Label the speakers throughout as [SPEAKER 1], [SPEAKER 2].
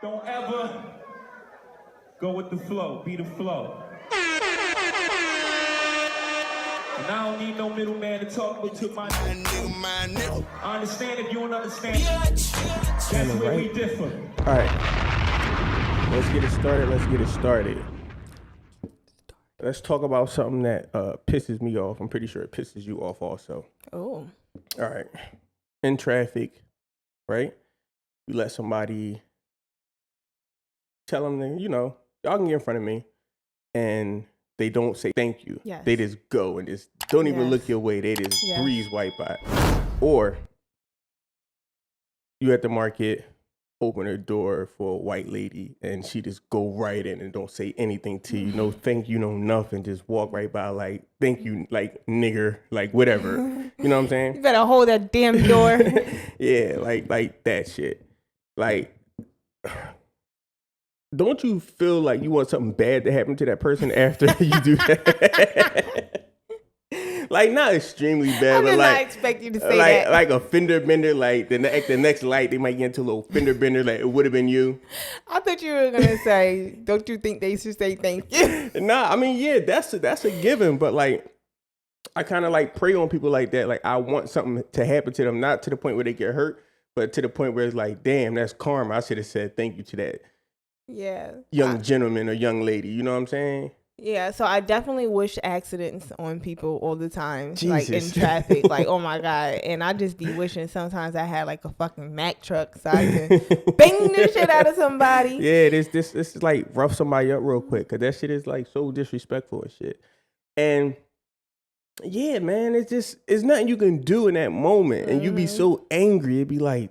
[SPEAKER 1] Don't ever go with the flow. Be the flow. And I don't need no middleman to talk to my nigga. I understand if you don't understand. That's where we differ.
[SPEAKER 2] All right. Let's get it started. Let's talk about something that pisses me off. I'm pretty sure it pisses you off also.
[SPEAKER 3] Oh.
[SPEAKER 2] All right. In traffic, right? You let somebody tell them, y'all can get in front of me, and they don't say thank you.
[SPEAKER 3] Yes.
[SPEAKER 2] They just go and just don't even look your way. They just breeze right by. Or you at the market, open her door for a white lady, and she just go right in and don't say anything to you. No thank you, no nothing. Just walk right by like, thank you, like nigger, like whatever. You know what I'm saying?
[SPEAKER 3] You better hold that damn door.
[SPEAKER 2] Yeah, like that shit. Like, don't you feel like you want something bad to happen to that person after you do that? Like, not extremely bad, but like,
[SPEAKER 3] not expect you to say that.
[SPEAKER 2] Like a fender bender, like the next light, they might get into a little fender bender, like it would have been you.
[SPEAKER 3] I thought you were gonna say, don't you think they should say thank you?
[SPEAKER 2] Nah, I mean, yeah, that's a given, but like, I kind of like prey on people like that. Like, I want something to happen to them, not to the point where they get hurt, but to the point where it's like, damn, that's karma. I should have said thank you to that young gentleman or young lady. You know what I'm saying?
[SPEAKER 3] Yeah, so I definitely wish accidents on people all the time,
[SPEAKER 2] Jesus.
[SPEAKER 3] like in traffic, like, oh my God. And I just be wishing sometimes I had like a fucking Mack truck so I can bang the shit out of somebody.
[SPEAKER 2] Yeah, this is like rough somebody up real quick, because that shit is like so disrespectful and shit. And yeah, man, it's nothing you can do in that moment. And you be so angry, it'd be like,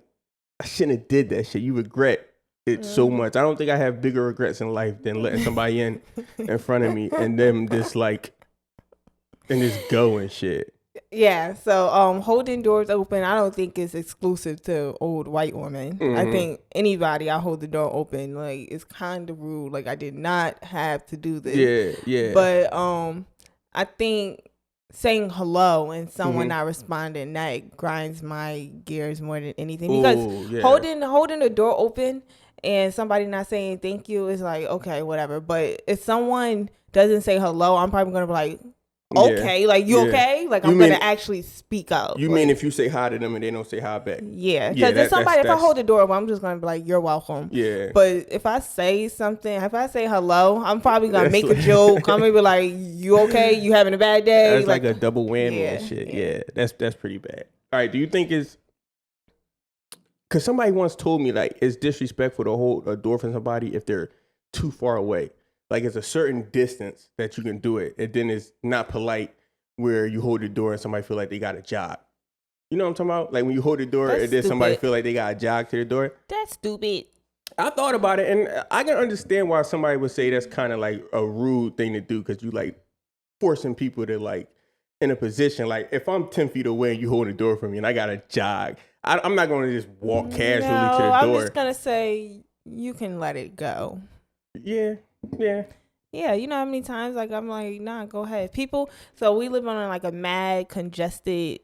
[SPEAKER 2] I shouldn't have did that shit. You regret it so much. I don't think I have bigger regrets in life than letting somebody in front of me and them just like and just go and shit.
[SPEAKER 3] Yeah, so holding doors open, I don't think it's exclusive to old white women. I think anybody I hold the door open, like, it's kind of rude. Like, I did not have to do this.
[SPEAKER 2] Yeah.
[SPEAKER 3] But I think saying hello and someone not responding, that grinds my gears more than anything. Because holding the door open and somebody not saying thank you is like, okay, whatever. But if someone doesn't say hello, I'm probably gonna be like, okay, like, you okay? Like, I'm gonna actually speak up.
[SPEAKER 2] You mean if you say hi to them and they don't say hi back?
[SPEAKER 3] Yeah, because if I hold the door open, I'm just gonna be like, you're welcome.
[SPEAKER 2] Yeah.
[SPEAKER 3] But if I say something, if I say hello, I'm probably gonna make a joke. I'm gonna be like, you okay? You having a bad day?
[SPEAKER 2] That's like a double whammy and shit. Yeah, that's pretty bad. All right, do you think it's... Because somebody once told me, like, it's disrespectful to hold a door for somebody if they're too far away. Like, it's a certain distance that you can do it. And then it's not polite where you hold the door and somebody feel like they got to jog. You know what I'm talking about? Like, when you hold the door and then somebody feel like they got to jog to the door.
[SPEAKER 3] That's stupid.
[SPEAKER 2] I thought about it, and I can understand why somebody would say that's kind of like a rude thing to do, because you, like, forcing people to, like, in a position. Like, if I'm 10 feet away and you hold the door for me and I got to jog, I'm not going to just walk casually to the door.
[SPEAKER 3] I'm just going to say you can let it go.
[SPEAKER 2] Yeah.
[SPEAKER 3] Yeah, you know how many times, like, I'm like, nah, go ahead. People, so we live on like a mad congested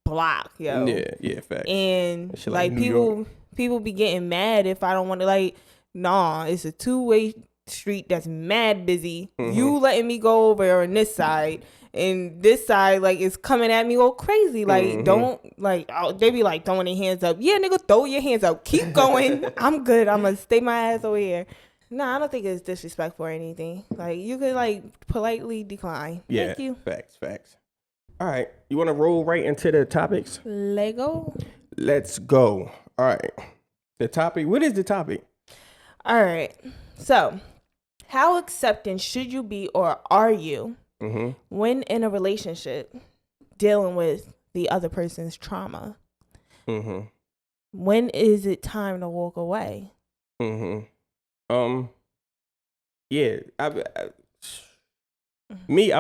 [SPEAKER 3] block, yo.
[SPEAKER 2] Yeah, facts.
[SPEAKER 3] And like people be getting mad if I don't want to, like, nah, it's a two-way street that's mad busy. You letting me go over on this side, and this side, like, is coming at me all crazy. Like, don't, like, they be like throwing their hands up. Yeah, nigga, throw your hands up. Keep going. I'm good. I'm gonna stay my ass over here. No, I don't think it's disrespectful or anything. Like, you could, like, politely decline.
[SPEAKER 2] Yeah,
[SPEAKER 3] thank you.
[SPEAKER 2] Facts. All right, you want to roll right into the topics?
[SPEAKER 3] Lego.
[SPEAKER 2] Let's go. All right, the topic. What is the topic?
[SPEAKER 3] All right. So, how accepting should you be, or are you, when in a relationship dealing with the other person's trauma? When is it time to walk away?
[SPEAKER 2] Yeah, I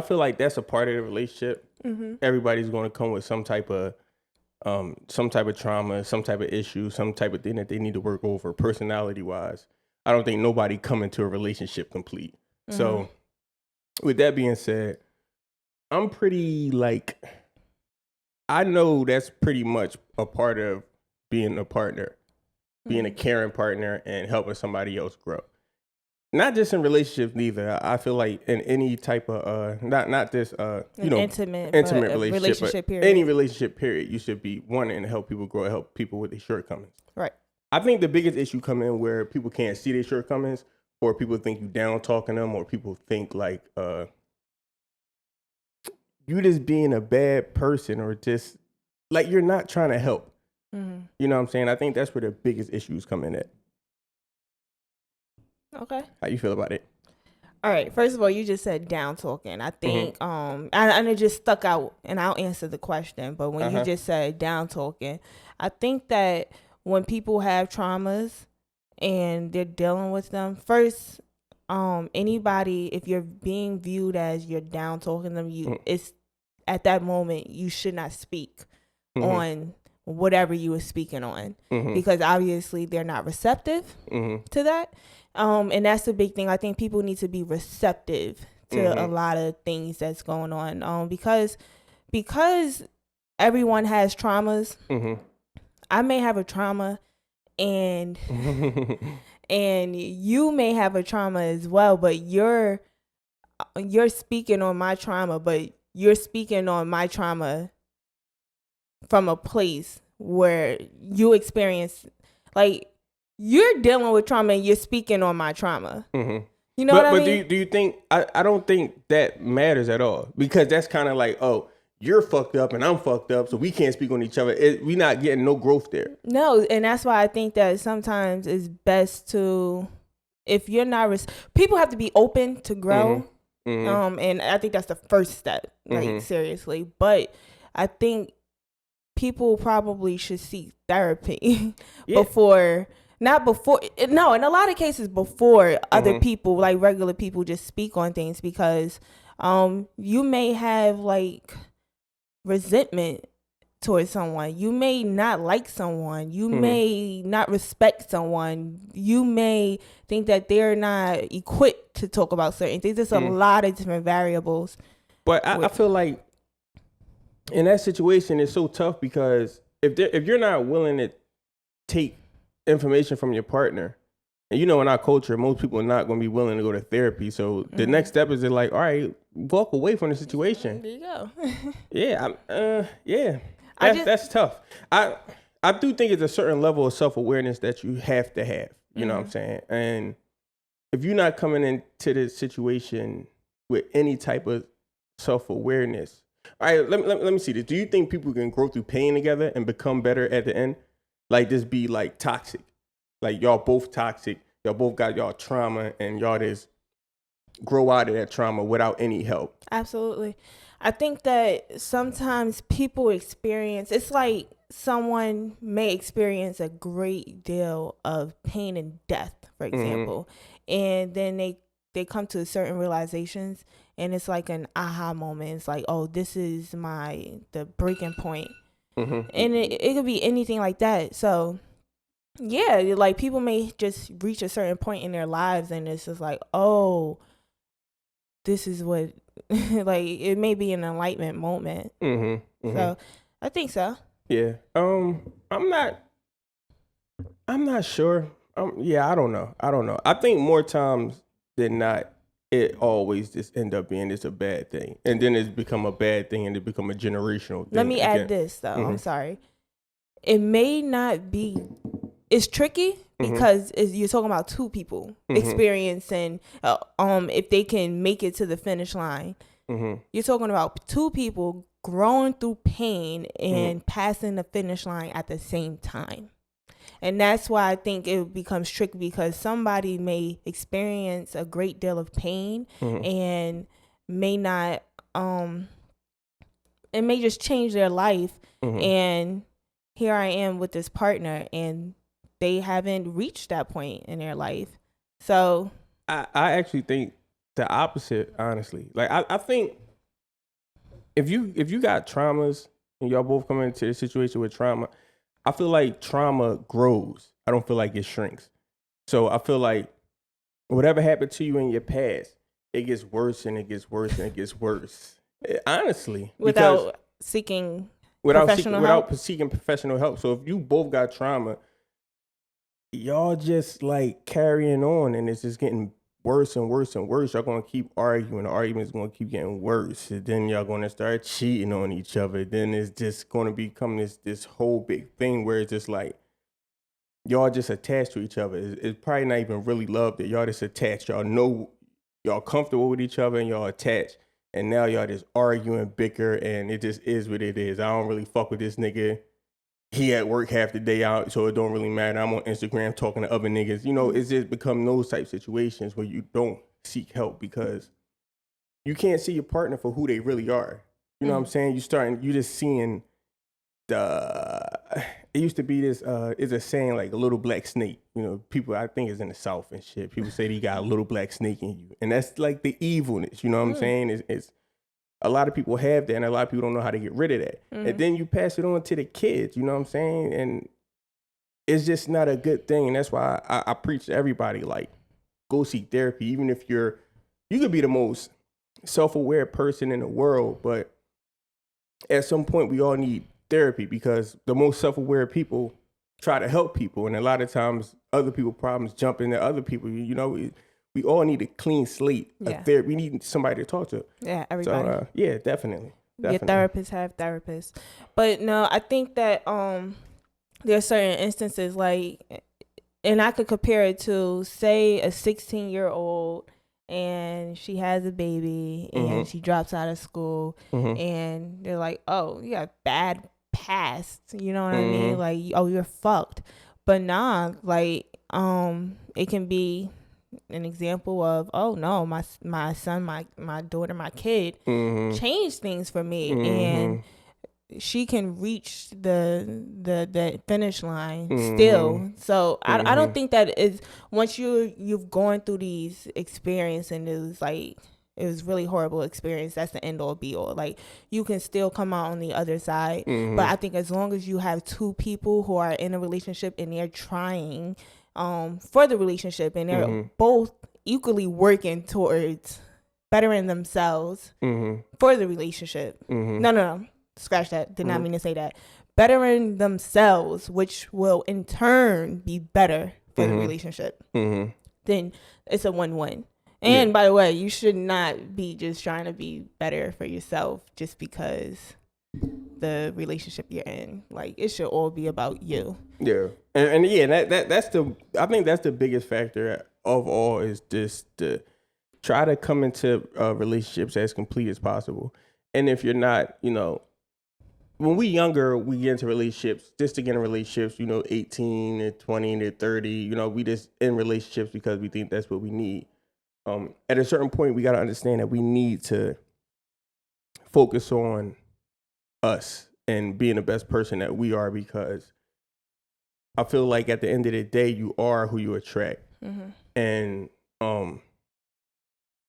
[SPEAKER 2] feel like that's a part of the relationship. Everybody's going to come with some type of trauma, some type of issue, some type of thing that they need to work over personality wise. I don't think nobody come into a relationship complete. So with that being said, I'm pretty, like, I know that's pretty much a part of being a partner. being a caring partner and helping somebody else grow. Not just in relationships, neither. I feel like in any type of not this intimate relationship, but any relationship period, you should be wanting to help people grow, help people with their shortcomings.
[SPEAKER 3] Right.
[SPEAKER 2] I think the biggest issue come in where people can't see their shortcomings, or people think you down talking them, or people think like you just being a bad person, or just like you're not trying to help. Mm-hmm. You know what I'm saying? I think that's where the biggest issues come in at.
[SPEAKER 3] Okay.
[SPEAKER 2] How you feel about it?
[SPEAKER 3] All right. First of all, you just said down talking. I think and it just stuck out, and I'll answer the question. But when you just said down talking, I think that when people have traumas and they're dealing with them, first, anybody, if you're being viewed as you're down talking them, it's at that moment you should not speak on whatever you were speaking on, because obviously they're not receptive to that. And that's the big thing. I think people need to be receptive to a lot of things that's going on. Because everyone has traumas. I may have a trauma, and and you may have a trauma as well, but you're speaking on my trauma, but you're speaking on my trauma from a place where you experience, like, you're dealing with trauma and you're speaking on my trauma. You know what I mean?
[SPEAKER 2] But do you think, I don't think that matters at all, because that's kind of like, oh, you're fucked up and I'm fucked up, so we can't speak on each other. We not getting no growth there.
[SPEAKER 3] No, and that's why I think that sometimes it's best to, if you're not, people have to be open to grow. And I think that's the first step, like, seriously. But I think people probably should seek therapy before, in a lot of cases before other people, like regular people, just speak on things, because you may have like resentment towards someone. You may not like someone. You may not respect someone. You may think that they're not equipped to talk about certain things. There's a lot of different variables.
[SPEAKER 2] But I feel like in that situation, it's so tough, because if you're not willing to take information from your partner, and you know, in our culture, most people are not going to be willing to go to therapy. So the next step is like, all right, walk away from the situation.
[SPEAKER 3] There you go.
[SPEAKER 2] That's tough. I do think it's a certain level of self-awareness that you have to have. You know what I'm saying? And if you're not coming into this situation with any type of self-awareness, all right, let me see this. Do you think people can grow through pain together and become better at the end? Like, this be like toxic? Like, y'all both toxic, y'all both got y'all trauma, and y'all just grow out of that trauma without any help.
[SPEAKER 3] Absolutely. I think that sometimes people experience, it's like someone may experience a great deal of pain and death, for example, and then they come to certain realizations, and it's like an aha moment. It's like, oh, this is the breaking point. And it could be anything like that. So yeah, like, people may just reach a certain point in their lives, and it's just like, oh, this is what, like, it may be an enlightenment moment. So I think so.
[SPEAKER 2] Yeah. I'm not sure. I don't know. I think more times than not, it always just end up being just a bad thing, and then it's become a bad thing, and it become a generational thing.
[SPEAKER 3] Let me add this though. I'm sorry. It may not be. It's tricky because you're talking about two people experiencing. If they can make it to the finish line, you're talking about two people growing through pain and passing the finish line at the same time. And that's why I think it becomes tricky, because somebody may experience a great deal of pain and may not, it may just change their life. And here I am with this partner, and they haven't reached that point in their life. So
[SPEAKER 2] I actually think the opposite, honestly. Like, I think if you got traumas and y'all both come into a situation with trauma, I feel like trauma grows. I don't feel like it shrinks. So I feel like whatever happened to you in your past, it gets worse and it gets worse and it gets worse. Honestly.
[SPEAKER 3] Without seeking professional help.
[SPEAKER 2] So if you both got trauma, y'all just like carrying on, and it's just getting worse and worse and worse. Y'all gonna keep arguing. The argument's gonna keep getting worse. And then y'all gonna start cheating on each other. Then it's just gonna become this whole big thing where it's just like y'all just attached to each other. It's probably not even really love that y'all just attached. Y'all know y'all comfortable with each other and y'all attached. And now y'all just arguing, bicker, and it just is what it is. I don't really fuck with this nigga. He at work half the day out, so it don't really matter. I'm on Instagram talking to other niggas. You know, it's just become those type situations where you don't seek help because you can't see your partner for who they really are. You know what I'm saying? You just seeing it used to be this, it's a saying like a little black snake. You know, people, I think it's in the South and shit. People say they got a little black snake in you. And that's like the evilness, you know what I'm saying? It's a lot of people have that and a lot of people don't know how to get rid of that. And then you pass it on to the kids, you know what I'm saying? And it's just not a good thing. And that's why I preach to everybody, like, go seek therapy. Even if you could be the most self-aware person in the world, but at some point we all need therapy because the most self-aware people try to help people, and a lot of times other people's problems jump into other people. You know, we all need a clean slate. Yeah. We need somebody to talk to.
[SPEAKER 3] Yeah, everybody.
[SPEAKER 2] So, yeah, definitely.
[SPEAKER 3] Your therapists have therapists, but no, I think that there are certain instances like, and I could compare it to say a 16-year-old. And she has a baby and she drops out of school and they're like, oh, you got bad past. You know what I mean? Like, oh, you're fucked. But nah, like, it can be an example of, oh no, my son, my daughter, my kid changed things for me. And she can reach the finish line still. So I don't think that is, once you've gone through these experiences and it was really horrible experience, that's the end all be all. Like, you can still come out on the other side. But I think as long as you have two people who are in a relationship and they're trying for the relationship and they're both equally working towards bettering themselves for the relationship. No. Scratch that. Did not mean to say that. Bettering themselves, which will in turn be better for the relationship. Then it's a win-win. And by the way, you should not be just trying to be better for yourself just because the relationship you're in. Like, it should all be about you.
[SPEAKER 2] Yeah. And yeah, I think that's the biggest factor of all, is just to try to come into relationships as complete as possible. And if you're not, you know, when we younger, we get into relationships, just to get in relationships, you know, 18 to 20 to 30, you know, we just in relationships because we think that's what we need. At a certain point, we got to understand that we need to focus on us and being the best person that we are, because I feel like at the end of the day, you are who you attract. And a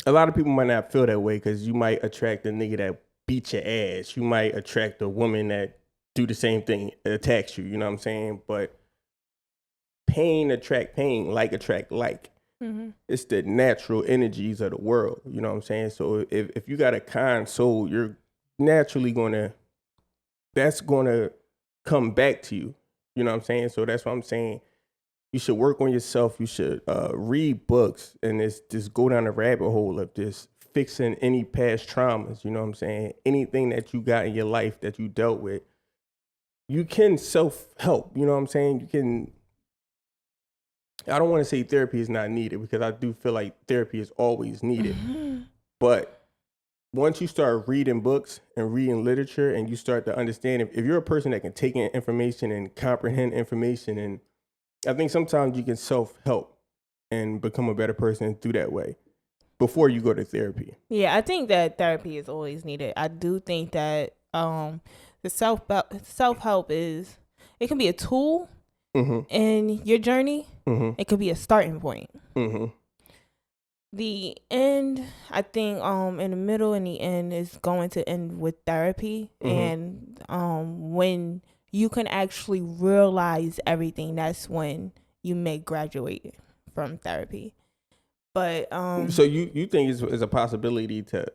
[SPEAKER 2] lot of people might not feel that way because you might attract a nigga that beat your ass. You might attract a woman that do the same thing, attacks you, you know what I'm saying? But pain attract pain, like attract like. It's the natural energies of the world, you know what I'm saying? So if you got a kind soul, you're naturally that's gonna come back to you, you know what I'm saying? So that's what I'm saying. You should work on yourself. You should read books and just go down the rabbit hole of just fixing any past traumas, you know what I'm saying? Anything that you got in your life that you dealt with, you can self-help, you know what I'm saying? You can, I don't want to say therapy is not needed, because I do feel like therapy is always needed. But once you start reading books and reading literature and you start to understand, if you're a person that can take in information and comprehend information, and I think sometimes you can self-help and become a better person through that way before you go to therapy.
[SPEAKER 3] Yeah, I think that therapy is always needed. I do think that the self-help is, it can be a tool in your journey. It could be a starting point. The end, I think, in the middle and the end is going to end with therapy. And when you can actually realize everything, that's when you may graduate from therapy. But
[SPEAKER 2] so you think it's a possibility to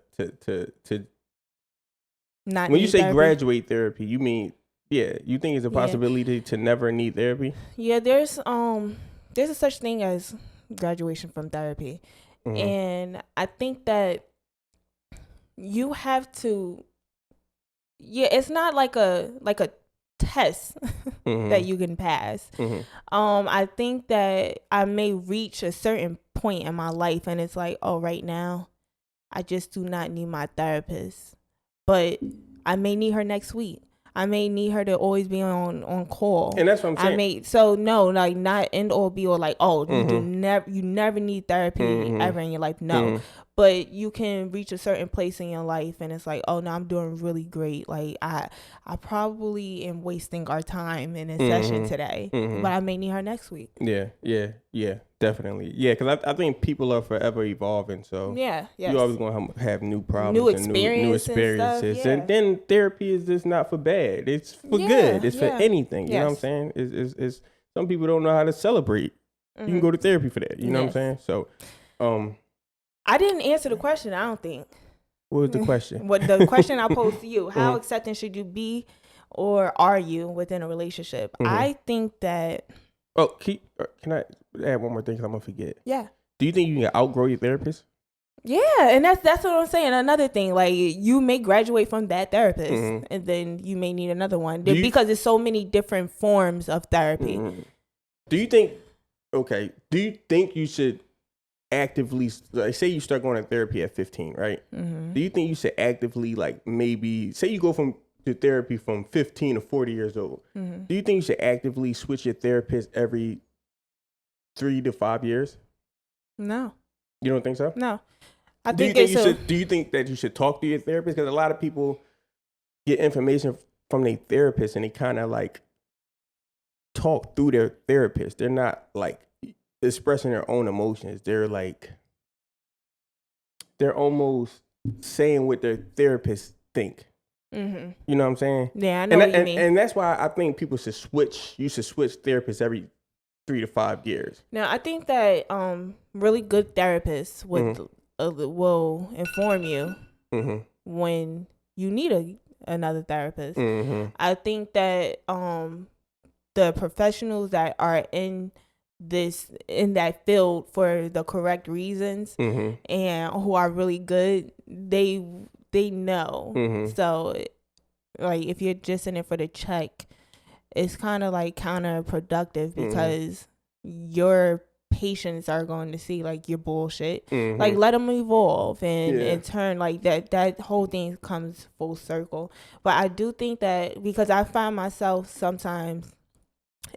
[SPEAKER 3] not,
[SPEAKER 2] when you say
[SPEAKER 3] therapy?
[SPEAKER 2] Graduate therapy, you mean, yeah, you think it's a possibility to never need therapy?
[SPEAKER 3] Yeah, there's there's a such thing as graduation from therapy. And I think that you have to, it's not like a test that you can pass. I think that I may reach a certain point in my life and it's like, oh, right now I just do not need my therapist, but I may need her next week. I may need her to always be on call.
[SPEAKER 2] And that's what I'm saying.
[SPEAKER 3] Not end all be all like, oh, you never need therapy ever in your life. No. But you can reach a certain place in your life and it's like, oh no, I'm doing really great. Like I probably am wasting our time in a session today, but I may need her next week.
[SPEAKER 2] Yeah, definitely. Yeah, because I think people are forever evolving. So you're always going to have new problems,
[SPEAKER 3] new
[SPEAKER 2] experiences.
[SPEAKER 3] And
[SPEAKER 2] and then therapy is just not for bad. It's for good. It's for anything. You know what I'm saying? It's some people don't know how to celebrate. You can go to therapy for that. You know what I'm saying? So,
[SPEAKER 3] I didn't answer the question, I don't think.
[SPEAKER 2] What was the question?
[SPEAKER 3] What the question I posed to you? How accepting should you be, or are you within a relationship? I think that.
[SPEAKER 2] Oh, can I add one more thing? Because I'm gonna forget.
[SPEAKER 3] Yeah.
[SPEAKER 2] Do you think you can outgrow your therapist?
[SPEAKER 3] Yeah, and that's what I'm saying. Another thing, like you may graduate from that therapist, and then you may need another one because there's so many different forms of therapy.
[SPEAKER 2] Do you think? Okay. Do you think you should actively, like, say you start going to therapy at 15, right? Do you think you should actively, like, maybe say you go to therapy from 15 to 40 years old? Do you think you should actively switch your therapist every 3 to 5 years?
[SPEAKER 3] No.
[SPEAKER 2] You don't think so?
[SPEAKER 3] No.
[SPEAKER 2] Do you think that you should talk to your therapist? Because a lot of people get information from their therapist and they kind of like talk through their therapist. They're not like expressing their own emotions. They're almost saying what their therapists think. You know what I'm saying?
[SPEAKER 3] Yeah, I know what you mean.
[SPEAKER 2] And that's why I think people should switch. You should switch therapists every 3 to 5 years.
[SPEAKER 3] Now, I think that really good therapists will inform you when you need another therapist. I think that the professionals that are in that field for the correct reasons and who are really good, they know. So like if you're just in it for the check, it's kind of like counterproductive because your patients are going to see like your bullshit. Like let them evolve and turn like that whole thing comes full circle. But I do think that because I find myself sometimes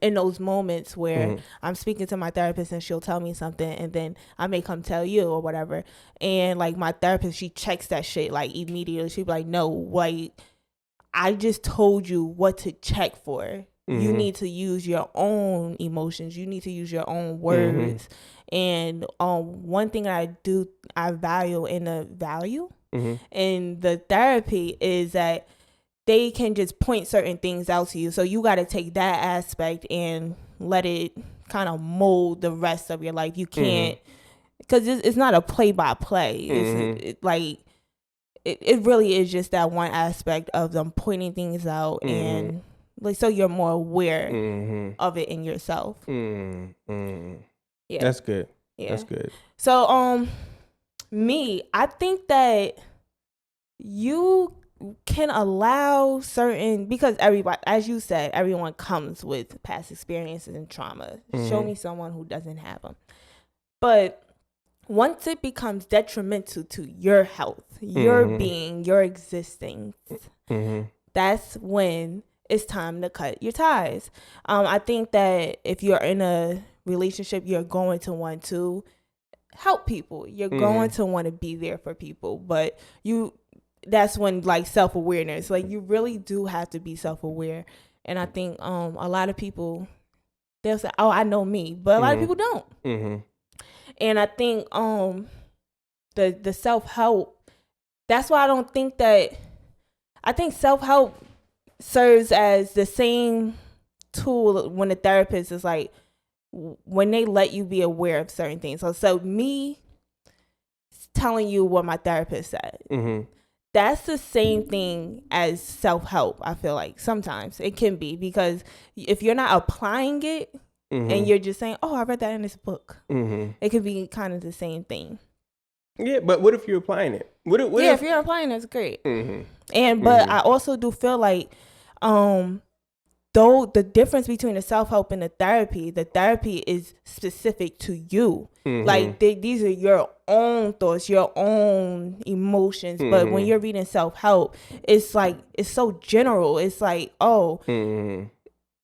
[SPEAKER 3] in those moments where I'm speaking to my therapist and she'll tell me something and then I may come tell you or whatever, and like my therapist, she checks that shit like immediately. She'll be like, no, like I just told you what to check for. You need to use your own emotions. You need to use your own words. And one thing I value in the therapy is that they can just point certain things out to you. So you got to take that aspect and let it kind of mold the rest of your life. You can't, because it's not a play-by-play. It's like, it really is just that one aspect of them pointing things out and like, so you're more aware of it in yourself. Yeah.
[SPEAKER 2] That's good.
[SPEAKER 3] Yeah.
[SPEAKER 2] That's good.
[SPEAKER 3] So, I think that you can allow certain, because everybody, as you said, everyone comes with past experiences and trauma. Show me someone who doesn't have them. But once it becomes detrimental to your health, your being, your existence, that's when it's time to cut your ties. I think that if you're in a relationship, you're going to want to help people. You're going to want to be there for people. But that's when like self-awareness, like you really do have to be self-aware. And I think a lot of people, they'll say, oh, I know me, but a lot of people don't. And I think the self-help, that's why I think self-help serves as the same tool when the therapist is like, when they let you be aware of certain things. So me telling you what my therapist said, that's the same thing as self-help. I feel like sometimes it can be, because if you're not applying it, and you're just saying, oh, I read that in this book.
[SPEAKER 2] Mm-hmm.
[SPEAKER 3] It could be kind of the same thing.
[SPEAKER 2] Yeah, but what if you're applying it? What
[SPEAKER 3] if you're applying, that's great.
[SPEAKER 2] Mm-hmm.
[SPEAKER 3] And but I also do feel like, though the difference between the self-help and the therapy is specific to you. Like these are your own thoughts, your own emotions. But when you're reading self-help, it's like it's so general. It's like, oh,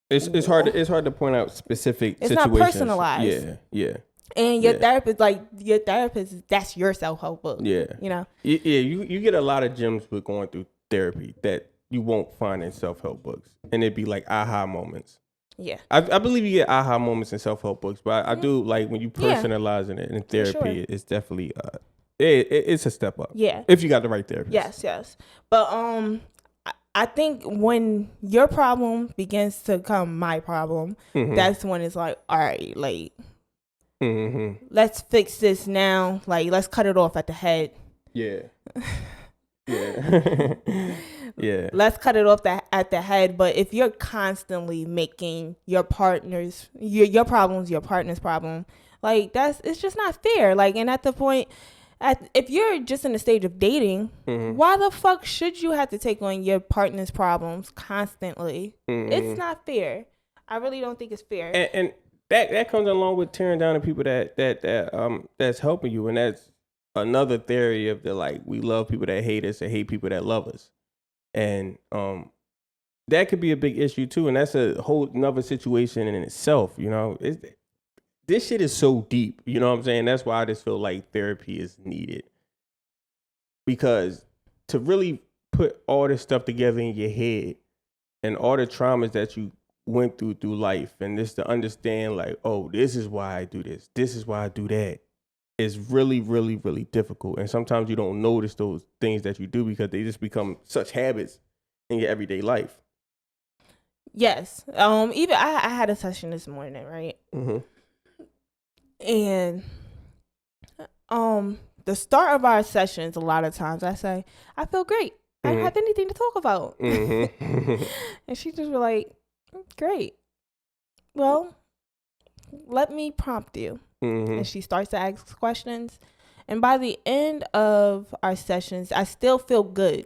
[SPEAKER 2] it's hard to point out specific
[SPEAKER 3] it's
[SPEAKER 2] situations.
[SPEAKER 3] not personalized.
[SPEAKER 2] Yeah.
[SPEAKER 3] And your therapist, that's your self-help book.
[SPEAKER 2] Yeah.
[SPEAKER 3] You know?
[SPEAKER 2] Yeah, you get a lot of gems with going through therapy that you won't find in self-help books. And it'd be like aha moments.
[SPEAKER 3] Yeah.
[SPEAKER 2] I believe you get aha moments in self-help books, but I do like when you personalizing it in therapy, it's definitely it's a step up.
[SPEAKER 3] Yeah.
[SPEAKER 2] If you got the right therapist.
[SPEAKER 3] Yes. But I think when your problem begins to become my problem, that's when it's like, all right, like let's fix this now. Like, let's cut it off at the head.
[SPEAKER 2] Yeah. Yeah. Yeah.
[SPEAKER 3] Let's cut it off at the head. But if you're constantly making your partner's your problems your partner's problem, like it's just not fair. Like, and at the point, if you're just in the stage of dating, why the fuck should you have to take on your partner's problems constantly? It's not fair. I really don't think it's fair.
[SPEAKER 2] And that comes along with tearing down the people that's helping you, and that's another theory of the like we love people that hate us and hate people that love us. And that could be a big issue too, and that's a whole another situation in itself. You know, this shit is so deep. You know what I'm saying? That's why I just feel like therapy is needed, because to really put all this stuff together in your head and all the traumas that you went through life, and just to understand like, oh, this is why I do this. This is why I do that. Is really, really, really difficult. And sometimes you don't notice those things that you do because they just become such habits in your everyday life.
[SPEAKER 3] Yes. Even I had a session this morning, right? And the start of our sessions, a lot of times I say, I feel great. I don't have anything to talk about. And she just was like, great. Well, let me prompt you. And she starts to ask questions. And by the end of our sessions, I still feel good.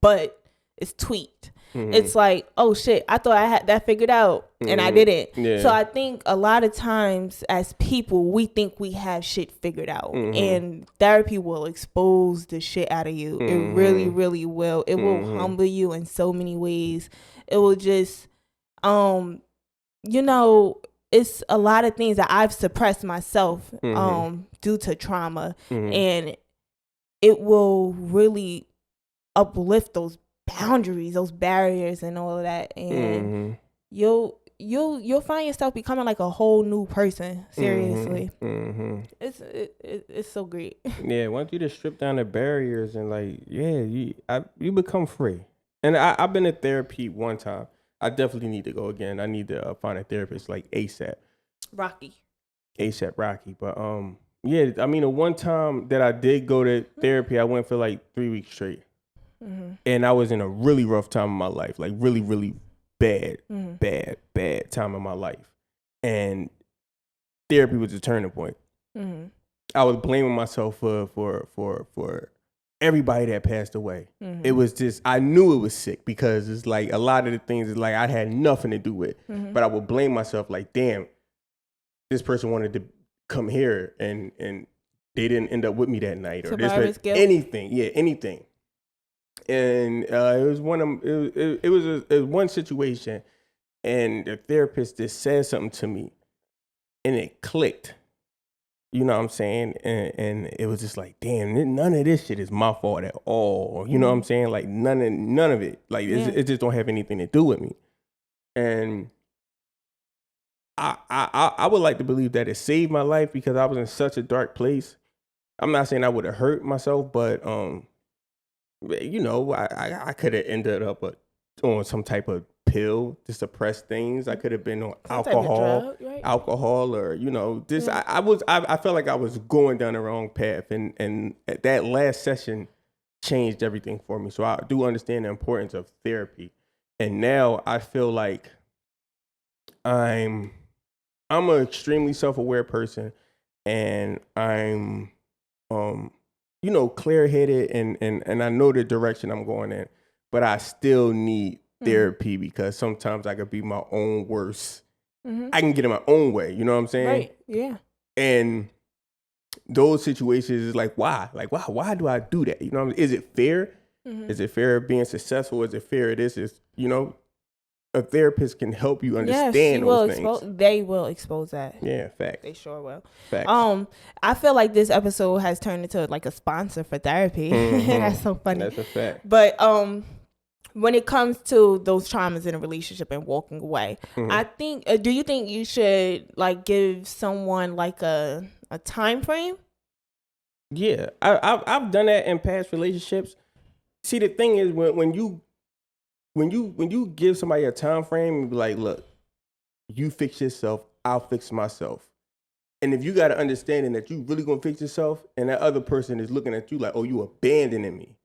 [SPEAKER 3] But it's tweaked. It's like, oh shit, I thought I had that figured out and I didn't. Yeah. So I think a lot of times as people, we think we have shit figured out. And therapy will expose the shit out of you. It really, really will. It will humble you in so many ways. It will just, you know, it's a lot of things that I've suppressed myself due to trauma, and it will really uplift those boundaries, those barriers, and all of that, and you'll find yourself becoming like a whole new person. Seriously, it's so great.
[SPEAKER 2] Yeah, once you just strip down the barriers and like, you become free. And I've been to therapy one time. I definitely need to go again. I need to find a therapist like ASAP Rocky. But yeah, I mean, the one time that I did go to therapy, I went for like 3 weeks straight, and I was in a really rough time in my life, like really, really bad time in my life, and therapy was a turning point. I was blaming myself for everybody that passed away. It was just, I knew it was sick because it's like a lot of the things is like I had nothing to do with, but I would blame myself like, damn, this person wanted to come here and they didn't end up with me that night, or this anything. And it was one situation, and the therapist just said something to me, and it clicked. You know what I'm saying? And it was just like, damn, none of this shit is my fault at all. You know what I'm saying? Like none of it. Like it just don't have anything to do with me. And I would like to believe that it saved my life because I was in such a dark place. I'm not saying I would have hurt myself, but you know, I could have ended up on some type of pill to suppress things. I could have been on alcohol, or you know, this. I felt like I was going down the wrong path, and that last session changed everything for me. So I do understand the importance of therapy, and now I feel like I'm I'm an extremely self-aware person, and I'm, clear-headed, and I know the direction I'm going in, but I still need therapy because sometimes I could be my own worst. I can get in my own way. You know what I'm saying?
[SPEAKER 3] Right. Yeah.
[SPEAKER 2] And those situations is like, why? Like, why do I do that? You know what I mean? Is it fair? Is it fair being successful? Is it fair this is, a therapist can help you understand those things.
[SPEAKER 3] They will expose that.
[SPEAKER 2] Yeah, fact.
[SPEAKER 3] They sure will.
[SPEAKER 2] Facts.
[SPEAKER 3] I feel like this episode has turned into like a sponsor for therapy. That's so funny.
[SPEAKER 2] That's a fact.
[SPEAKER 3] But when it comes to those traumas in a relationship and walking away, I think. Do you think you should like give someone like a time frame?
[SPEAKER 2] Yeah, I've done that in past relationships. See, the thing is when you give somebody a time frame and be like, look, you fix yourself, I'll fix myself. And if you got an understanding that you really gonna fix yourself, and that other person is looking at you like, oh, you abandoning me.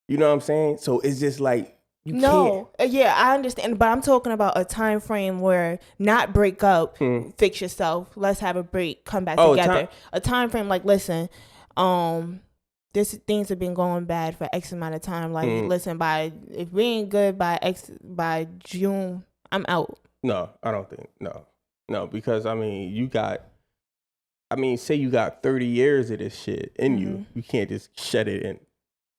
[SPEAKER 2] You know what I'm saying? So it's just like.
[SPEAKER 3] Yeah, I understand, but I'm talking about a time frame where not break up, fix yourself. Let's have a break, come back together. A time frame like, listen, this things have been going bad for X amount of time. Like, listen, if we ain't good by June, I'm out.
[SPEAKER 2] No, I don't think no, because say you got 30 years of this shit in you. You can't just shed it in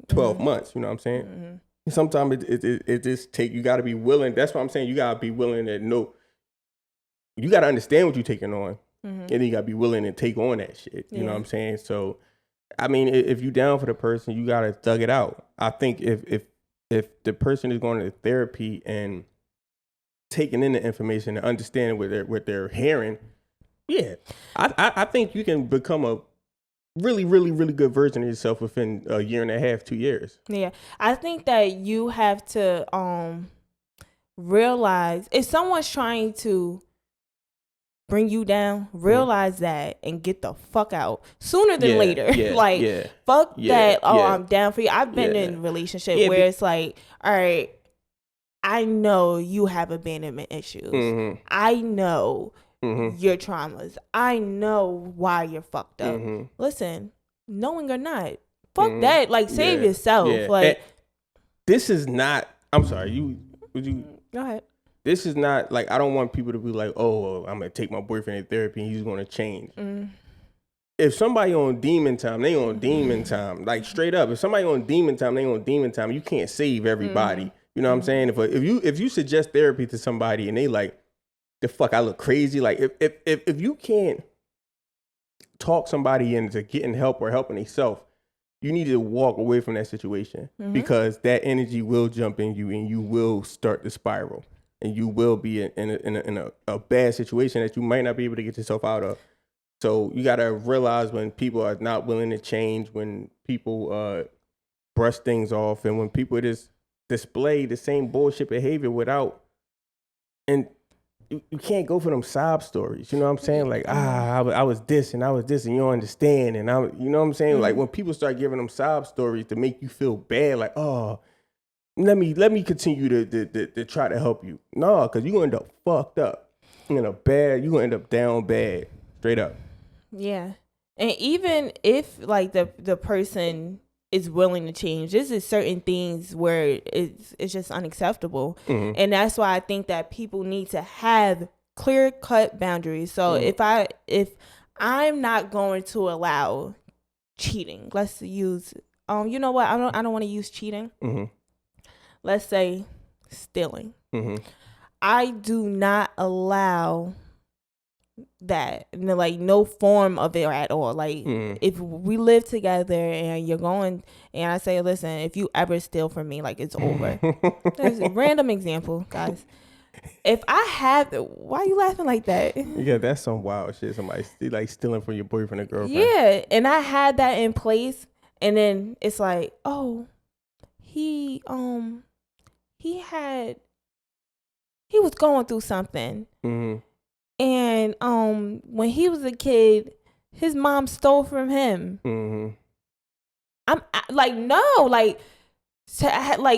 [SPEAKER 2] 12 months. You know what I'm saying? Sometimes it just take, you got to be willing. That's what I'm saying. You got to be willing to know. You got to understand what you're taking on. And then you got to be willing to take on that shit. You know what I'm saying? So, if you down for the person, you got to thug it out. I think if the person is going to therapy and taking in the information and understanding what they're hearing, I think you can become a really, really, really good version of yourself within a year and a half, 2 years. Yeah.
[SPEAKER 3] I think that you have to realize if someone's trying to bring you down, realize that and get the fuck out sooner than later. Fuck that. I'm down for you. I've been in a relationship where it's like, all right, I know you have abandonment issues. I know your traumas. I know why you're fucked up. Listen, knowing or not, fuck that. Like, save yourself. Like,
[SPEAKER 2] this is not. I'm sorry. Would you
[SPEAKER 3] go ahead?
[SPEAKER 2] This is not like, I don't want people to be like, oh, I'm gonna take my boyfriend to therapy and he's gonna change. If somebody on demon time, they on demon time. Like, straight up. If somebody on demon time, they on demon time. You can't save everybody. You know what I'm saying? If you suggest therapy to somebody and they like, the fuck, I look crazy. Like, if you can't talk somebody into getting help or helping themselves, you need to walk away from that situation because that energy will jump in you and you will start to spiral and you will be in a bad situation that you might not be able to get yourself out of. So you got to realize when people are not willing to change, when people brush things off, and when people just display the same bullshit behavior without, and you can't go for them sob stories. You know what I'm saying? Like, I was this and I was this and you don't understand. And you know what I'm saying? Like, when people start giving them sob stories to make you feel bad, like, oh, let me continue to try to help you. No, because you're going to end up fucked up. You're going to end up down bad. Straight up.
[SPEAKER 3] Yeah. And even if like the person is willing to change, this is certain things where it's just unacceptable. And that's why I think that people need to have clear cut boundaries. So if I'm not going to allow cheating, let's use you know what, I don't want to use cheating. Let's say stealing. I do not allow that, like, no form of it at all. Like, if we live together and you're going and I say, listen, if you ever steal from me, like, it's over. That's a random example, guys. If I have, why are you laughing like that?
[SPEAKER 2] Yeah, that's some wild shit. Somebody like stealing from your boyfriend or girlfriend.
[SPEAKER 3] Yeah, and I had that in place, and then it's like, oh, he was going through something. And when he was a kid, his mom stole from him. I'm like, no, like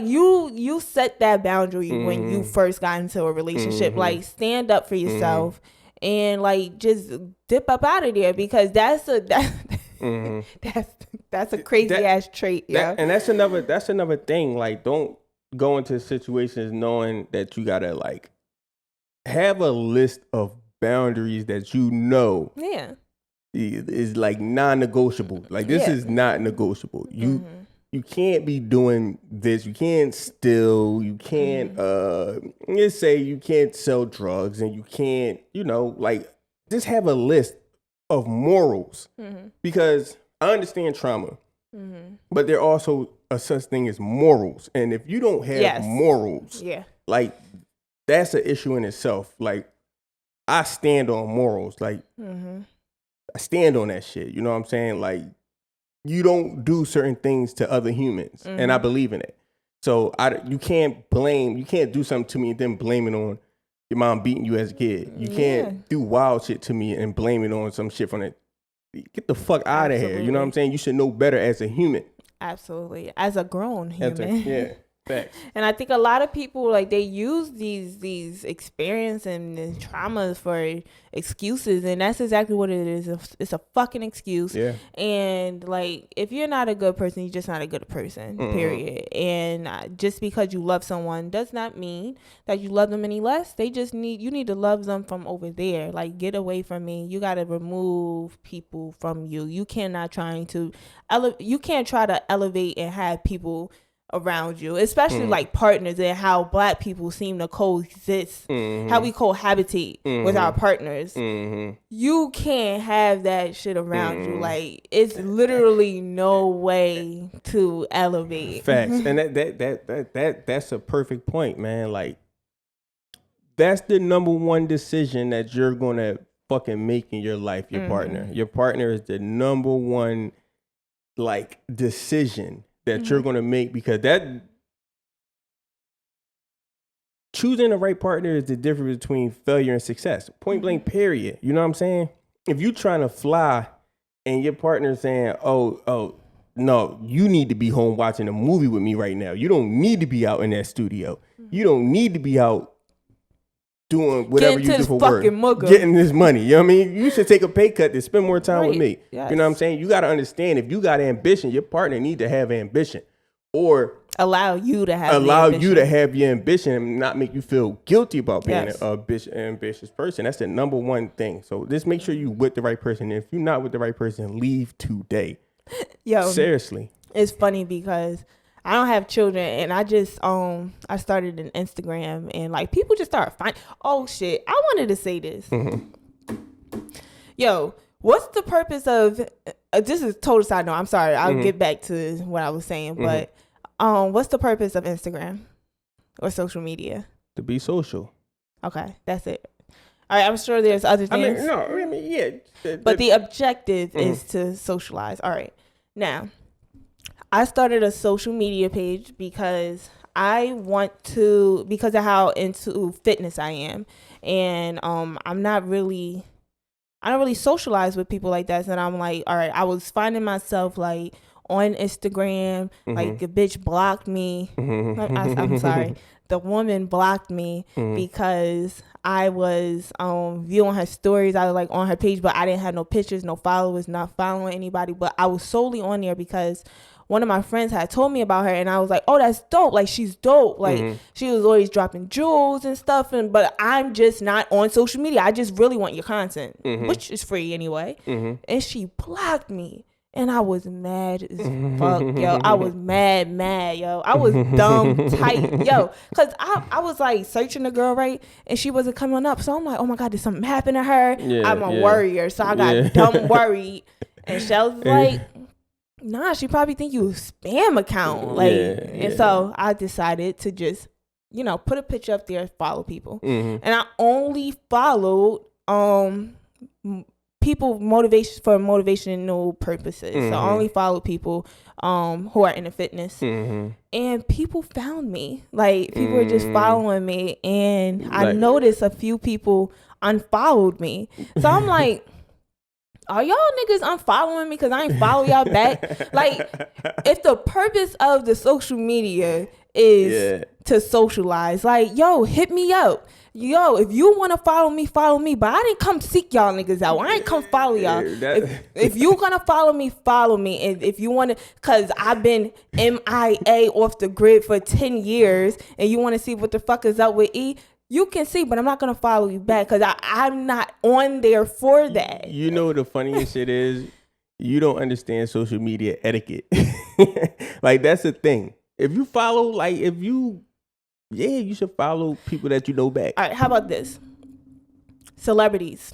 [SPEAKER 3] you set that boundary when you first got into a relationship. Like, stand up for yourself and like just dip up out of there, because that's a that's a crazy ass trait. Yeah,
[SPEAKER 2] and that's another thing. Like, don't go into situations knowing that you gotta like have a list of boundaries that you know is like non-negotiable. Like, this is not negotiable. You can't be doing this. You can't steal. You can't let's say you can't sell drugs, and you can't, like, just have a list of morals, because I understand trauma, but there also a such thing as morals, and if you don't have morals, like, that's an issue in itself. Like, I stand on morals. Like, I stand on that shit. You know what I'm saying? Like, you don't do certain things to other humans, and I believe in it. So you can't do something to me and then blame it on your mom beating you as a kid. You can't do wild shit to me and blame it on some shit from it. Get the fuck out of here. You know what I'm saying? You should know better as a human.
[SPEAKER 3] Absolutely. As a grown human.
[SPEAKER 2] Facts.
[SPEAKER 3] And I think a lot of people, like, they use these experiences and traumas for excuses, and that's exactly what it is. It's a fucking excuse. Yeah. And like, if you're not a good person, you're just not a good person. Period. And just because you love someone does not mean that you love them any less. You need to love them from over there. Like, get away from me. You got to remove people from you. You cannot try to elevate and have people around you, especially like partners, and how Black people seem to coexist, how we cohabitate with our partners. You can't have that shit around you. Like, it's literally no way to elevate.
[SPEAKER 2] Facts. And that's a perfect point, man. Like, that's the number one decision that you're gonna fucking make in your life. Your partner is the number one, like, decision that you're going to make, because that choosing the right partner is the difference between failure and success. Point blank, period. You know what I'm saying? If you trying to fly and your partner's saying, oh, no, you need to be home watching a movie with me right now. You don't need to be out in that studio. You don't need to be out doing whatever you do for work. Getting this money. You know what I mean? You should take a pay cut to spend more time with me. Yes. You know what I'm saying? You got to understand, if you got ambition, your partner need to have ambition, or
[SPEAKER 3] allow you to have
[SPEAKER 2] your ambition and not make you feel guilty about being an ambitious person. That's the number one thing. So just make sure you with the right person. If you're not with the right person, leave today.
[SPEAKER 3] Yo,
[SPEAKER 2] seriously.
[SPEAKER 3] It's funny because I don't have children, and I just I started an Instagram, and like, people just start finding. Oh shit! I wanted to say this. Yo, what's the purpose of? This is total side note. I'm sorry. I'll get back to what I was saying, but what's the purpose of Instagram or social media?
[SPEAKER 2] To be social.
[SPEAKER 3] Okay, that's it. All right, I'm sure there's other things. But the objective is to socialize. All right, now. I started a social media page because because of how into fitness I am. And I don't really socialize with people like that. And I'm like, all right, I was finding myself like on Instagram, like the bitch blocked me. I'm sorry. The woman blocked me because I was viewing her stories. I was like on her page, but I didn't have no pictures, no followers, not following anybody. But I was solely on there because one of my friends had told me about her, and I was like, oh, that's dope. Like, she's dope. Like, she was always dropping jewels and stuff. But I'm just not on social media. I just really want your content, which is free anyway. And she blocked me. And I was mad as fuck, yo. I was mad, yo. I was dumb tight, yo. Because I was, like, searching the girl, right? And she wasn't coming up. So I'm like, oh, my God, did something happen to her? I'm a worrier. So I got dumb worried. And she was like, nah, she probably think you a spam account. Like, and so I decided to just, put a picture up there, follow people. And I only followed people for motivational purposes. So I only follow people who are into fitness. And people found me. Like, people were just following me, and I noticed a few people unfollowed me. So I'm like, are y'all niggas unfollowing me because I ain't follow y'all back? Like, if the purpose of the social media is to socialize, like, yo, hit me up. yo, if you want to follow me, but I didn't come seek y'all niggas out. I ain't come follow y'all. If you gonna follow me, follow me. And if you want to, cause I've been MIA off the grid for 10 years and you want to see what the fuck is up with E, you can see, but I'm not gonna follow you back because I'm not on there for that.
[SPEAKER 2] You know the funniest shit is you don't understand social media etiquette. Like that's the thing. If you follow, like you should follow people that you know back.
[SPEAKER 3] All right, how about this? Celebrities.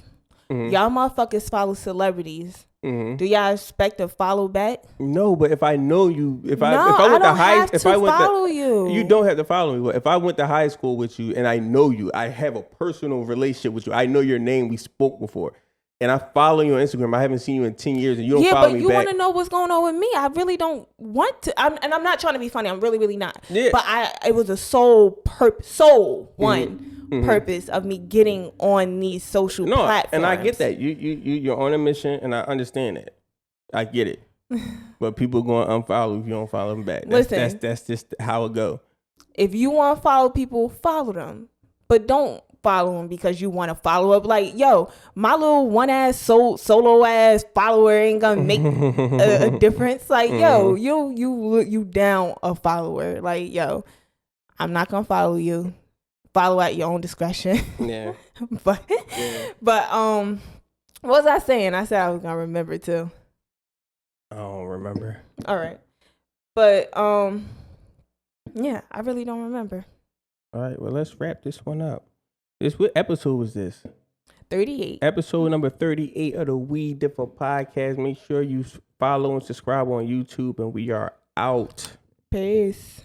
[SPEAKER 3] Mm-hmm. Y'all motherfuckers follow celebrities. Mm-hmm. Do y'all expect to follow back?
[SPEAKER 2] No, but if I know you, if I
[SPEAKER 3] follow you.
[SPEAKER 2] You don't have to follow me. But if I went to high school with you and I know you, I have a personal relationship with you. I know your name. We spoke before. And I follow you on Instagram. I haven't seen you in 10 years and you don't follow me back. Yeah, but you
[SPEAKER 3] want to know what's going on with me. I really don't want to. I'm not trying to be funny. I'm really, really not. Yeah. But it was a sole purpose of me getting on these social platforms.
[SPEAKER 2] And I get that. You're on a mission and I understand that. I get it. But people going to unfollow if you don't follow them back. That's just how it go.
[SPEAKER 3] If you want to follow people, follow them. But don't follow them because you want to follow up. Like, yo, my little one-ass solo ass follower ain't gonna make a difference. Like, yo, you down a follower. Like, yo, I'm not gonna follow you. Follow at your own discretion. Yeah. But what was I saying? I said I was gonna remember too.
[SPEAKER 2] I don't remember.
[SPEAKER 3] All right. But yeah, I really don't remember.
[SPEAKER 2] All right, well, let's wrap this one up. What episode was this?
[SPEAKER 3] 38.
[SPEAKER 2] Episode number 38 of the We Differ Podcast. Make sure you follow and subscribe on YouTube, and we are out.
[SPEAKER 3] Peace.